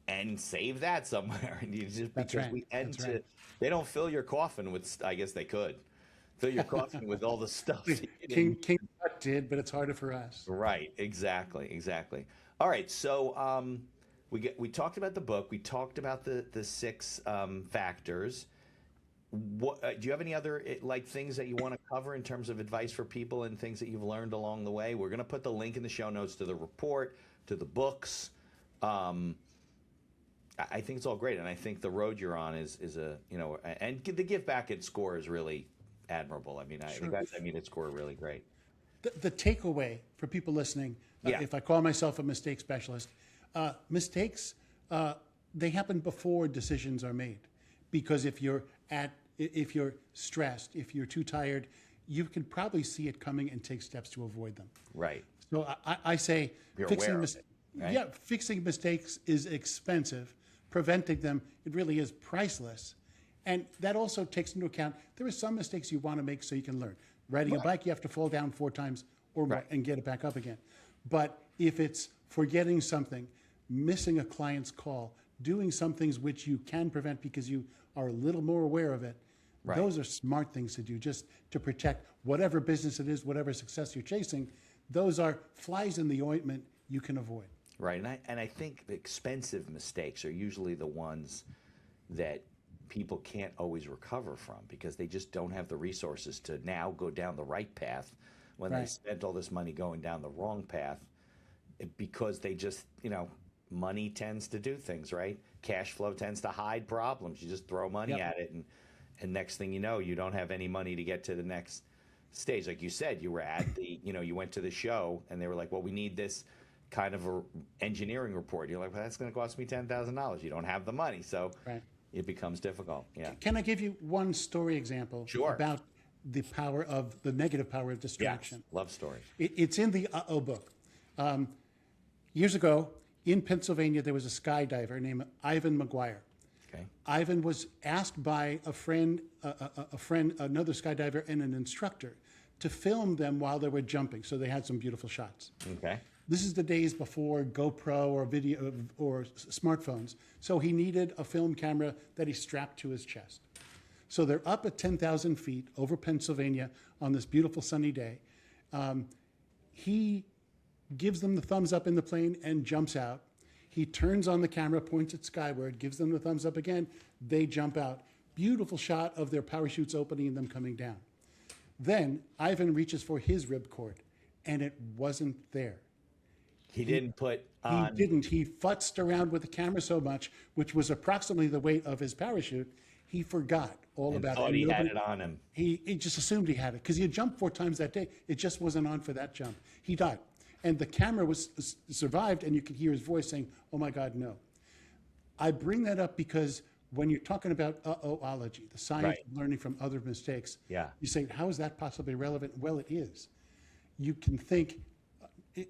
and save that somewhere. And That's because right. we end That's to, right. they don't fill your coffin with, I guess they could fill your coffin with all the stuff. that you King didn't- Tut did, but it's harder for us. Right. Exactly. All right. So we talked about the book. We talked about the 6 factors. What do you have any other things that you want to cover in terms of advice for people and things that you've learned along the way? We're going to put the link in the show notes to the report, to the books. I think it's all great, and I think the road you're on is and the give back at SCORE is really admirable. I mean, Sure. the guys I meet at SCORE are really great. The takeaway for people listening, Yeah. if I call myself a mistake specialist, mistakes, they happen before decisions are made. Because if you're stressed, if you're too tired, you can probably see it coming and take steps to avoid them. Right. So I say You're fixing aware of it, right? Yeah, fixing mistakes is expensive. Preventing them, it really is priceless. And that also takes into account there are some mistakes you want to make so you can learn. Riding a bike, you have to fall down 4 times or more Right. and get it back up again. But if it's forgetting something, missing a client's call, doing some things which you can prevent because you are a little more aware of it, Right. those are smart things to do just to protect whatever business it is, whatever success you're chasing. Those are flies in the ointment you can avoid. Right, and I think the expensive mistakes are usually the ones that people can't always recover from because they just don't have the resources to now go down the right path when they Right. spent all this money going down the wrong path. because they just, money tends to do things, right? Cash flow tends to hide problems. You just throw money Yep. at it, and next thing you know, you don't have any money to get to the next stage. Like you said, you were at the, you went to the show, and they were like, well, we need this kind of a engineering report. You're like, well, that's going to cost me $10,000. You don't have the money, so Right. it becomes difficult. Yeah. Can I give you one story example Sure. about the negative power of distraction? Yes. Love stories. It's in the Uh-Oh book. Years ago, in Pennsylvania, there was a skydiver named Ivan McGuire. Okay. Ivan was asked by a friend, another skydiver, and an instructor to film them while they were jumping, so they had some beautiful shots. Okay. This is the days before GoPro or video or smartphones, so he needed a film camera that he strapped to his chest. So they're up at 10,000 feet over Pennsylvania on this beautiful sunny day. He gives them the thumbs up in the plane and jumps out. He turns on the camera, points it skyward, gives them the thumbs up again. They jump out. Beautiful shot of their parachutes opening and them coming down. Then Ivan reaches for his ripcord, and it wasn't there. He didn't put He on. didn't. He futzed around with the camera so much, which was approximately the weight of his parachute, he forgot all And about thought it. he had it on him. He just assumed he had it because he had jumped 4 times that day. It just wasn't on for that jump. He died. And the camera survived, and you could hear his voice saying, "Oh my God, no." I bring that up because when you're talking about uh-ohology, the science Right. of learning from other mistakes, Yeah. you say, how is that possibly relevant? Well, it is. You can think,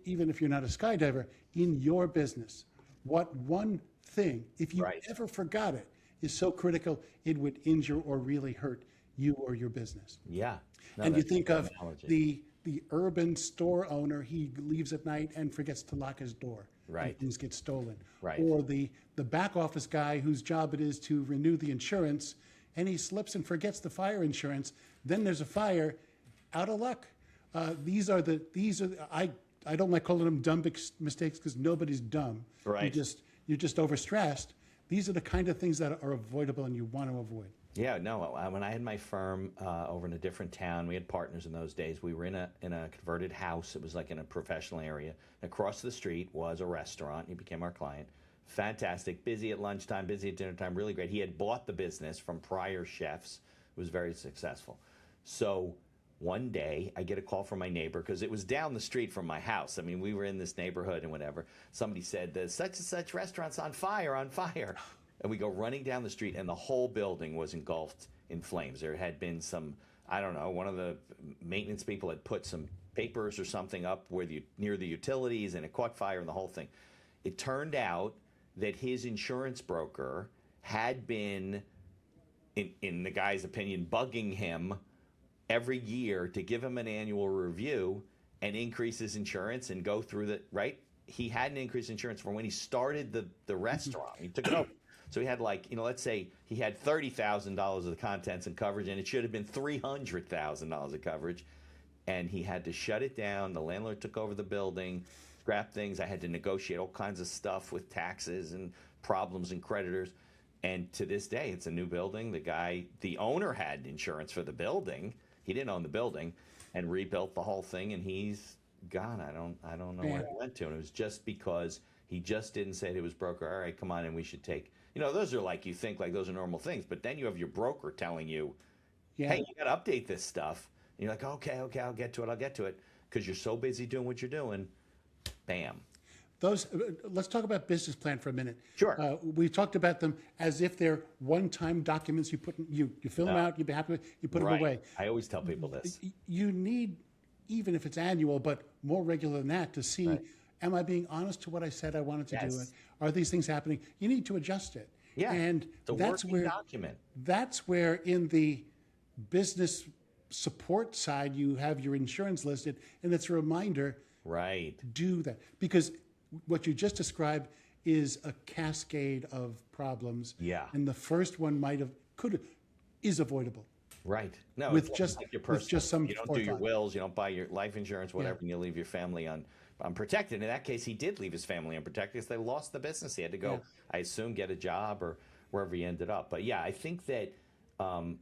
even if you're not a skydiver, in your business, what one thing, if you Right. ever forgot it, is so critical, it would injure or really hurt you or your business. Yeah. No, And you that's a think good of analogy. the urban store owner, he leaves at night and forgets to lock his door. Right. And things get stolen. Right. Or the back office guy whose job it is to renew the insurance, and he slips and forgets the fire insurance. Then there's a fire, out of luck. I don't like calling them dumb mistakes because nobody's dumb. Right. You're just overstressed. These are the kind of things that are avoidable and you want to avoid. Yeah, no. When I had my firm over in a different town, we had partners in those days. We were in a converted house. It was like in a professional area. Across the street was a restaurant. He became our client. Fantastic, busy at lunchtime, busy at dinner time, really great. He had bought the business from prior chefs. It was very successful. So one day, I get a call from my neighbor because it was down the street from my house. I mean, we were in this neighborhood and whatever. Somebody said, "The such and such restaurant's on fire, on fire." And we go running down the street, and the whole building was engulfed in flames. There had been some, I don't know, one of the maintenance people had put some papers or something up near the utilities, and it caught fire and the whole thing. It turned out that his insurance broker had been, in the guy's opinion, bugging him every year to give him an annual review and increase his insurance and go through the, right? He hadn't increased insurance from when he started the restaurant. He took it over. So he had let's say he had $30,000 of the contents and coverage, and it should have been $300,000 of coverage. And he had to shut it down. The landlord took over the building, scrapped things. I had to negotiate all kinds of stuff with taxes and problems and creditors. And to this day, it's a new building. The owner had insurance for the building. He didn't own the building, and rebuilt the whole thing. And he's gone. I don't know where he went to. And it was just because he just didn't say to his broker, "All right, come on, and we should take." Those are you think like those are normal things, but then you have your broker telling you, Yeah. "Hey, you got to update this stuff." And you're like, okay, I'll get to it, because you're so busy doing what you're doing. Bam. Let's talk about business plan for a minute. Sure. We talked about them as if they're one-time documents. You fill them out, you be happy with, you put them away. I always tell people this. You need, even if it's annual, but more regular than that, to see, am I being honest to what I said I wanted to do? Yes. Are these things happening? You need to adjust it. Yeah, And it's a that's working where document. That's where in the business support side you have your insurance listed, and it's a reminder. Right. Do that, because what you just described is a cascade of problems. Yeah. And the first one is avoidable. Right. No, With it's just- like your with personal. just some You don't do your forethought. wills. You don't buy your life insurance, whatever, and you leave your family unprotected. In that case, he did leave his family unprotected because they lost the business. He had to go, Yeah. I assume, get a job or wherever he ended up. But yeah, I think that, and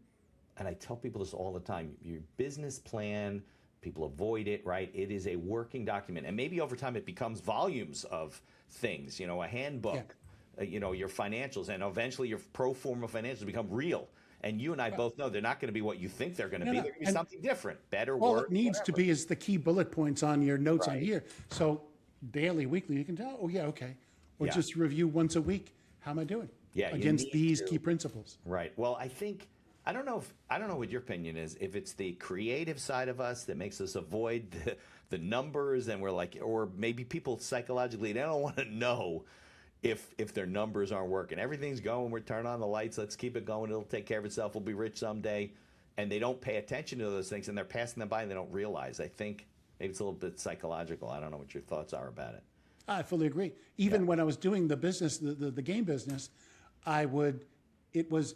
I tell people this all the time, your business plan, People avoid it, right? It is a working document. And maybe over time it becomes volumes of things, a handbook, your financials, and eventually your pro forma financials become real. And you and I both know they're not going to be what you think they're going to be. They're going to be something different, better, All worse. it needs to be is the key bullet points on your notes on here. So daily, weekly, you can tell, oh yeah, okay. Or just review once a week. How am I doing? Yeah, against these key principles. Right. Well, I don't know what your opinion is. If it's the creative side of us that makes us avoid the numbers, and we're like, or maybe people psychologically, they don't want to know if their numbers aren't working. Everything's going. We're turning on the lights. Let's keep it going. It'll take care of itself. We'll be rich someday. And they don't pay attention to those things, and they're passing them by, and they don't realize. I think maybe it's a little bit psychological. I don't know what your thoughts are about it. I fully agree. Even when I was doing the business, the game business, it was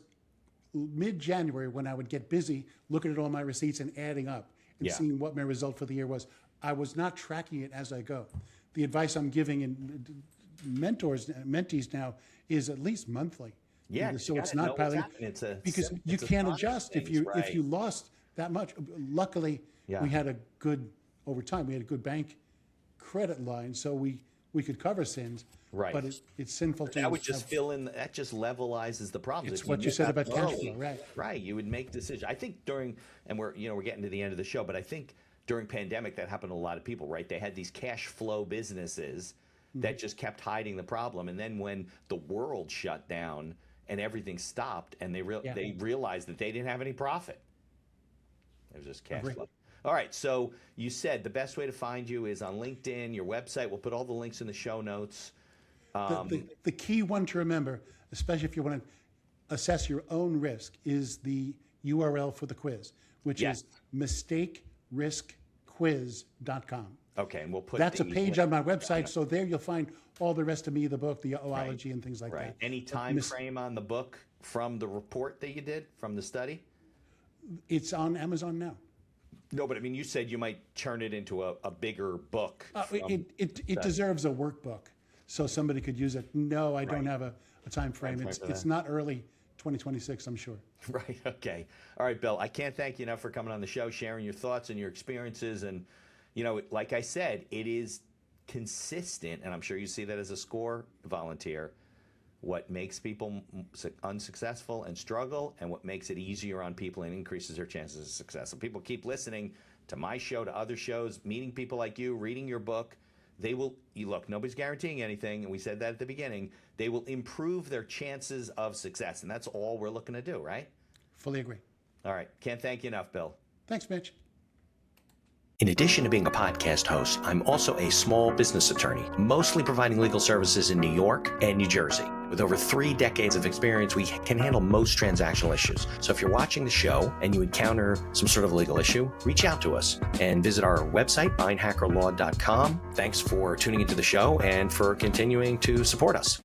mid-January when I would get busy looking at all my receipts and adding up and seeing what my result for the year was. I was not tracking it as I go. The advice I'm giving in mentees now is at least monthly. Yeah, so it's not piling because you can't adjust if you lost that much. Luckily, we had a good over time. We had a good bank credit line, so we could cover sins. Right. But it's sinful to. That would just fill in. That just levelizes the problem. It's what you said about cash flow, right? Right. You would make decisions. I think and we're getting to the end of the show, but I think during pandemic that happened to a lot of people, right? They had these cash flow businesses that just kept hiding the problem, and then when the world shut down and everything stopped, and they realized that they didn't have any profit. It was just cash flow. All right, so you said the best way to find you is on LinkedIn, your website. We'll put all the links in the show notes. The key one to remember, especially if you want to assess your own risk, is the URL for the quiz, which is mistakeriskquiz.com. Okay, and we'll put that's a page on my website, so there you'll find all the rest of me, the book, the oology, and things like that. Any time frame on the book from the report that you did, from the study? It's on Amazon now. No, but I mean, you said you might turn it into a bigger book. It deserves a workbook, so somebody could use it. No, I don't have a time frame. It's not early 2026, I'm sure. Right, okay. All right, Bill, I can't thank you enough for coming on the show, sharing your thoughts and your experiences. And, like I said, it is consistent, and I'm sure you see that as a SCORE volunteer, what makes people unsuccessful and struggle, and what makes it easier on people and increases their chances of success. So people keep listening to my show, to other shows, meeting people like you, reading your book. They will, look, nobody's guaranteeing anything, and we said that at the beginning. They will improve their chances of success, and that's all we're looking to do, right? Fully agree. All right. Can't thank you enough, Bill. Thanks, Mitch. In addition to being a podcast host, I'm also a small business attorney, mostly providing legal services in New York and New Jersey. With over 3 decades of experience, we can handle most transactional issues. So if you're watching the show and you encounter some sort of legal issue, reach out to us and visit our website, beinhackerlaw.com. Thanks for tuning into the show and for continuing to support us.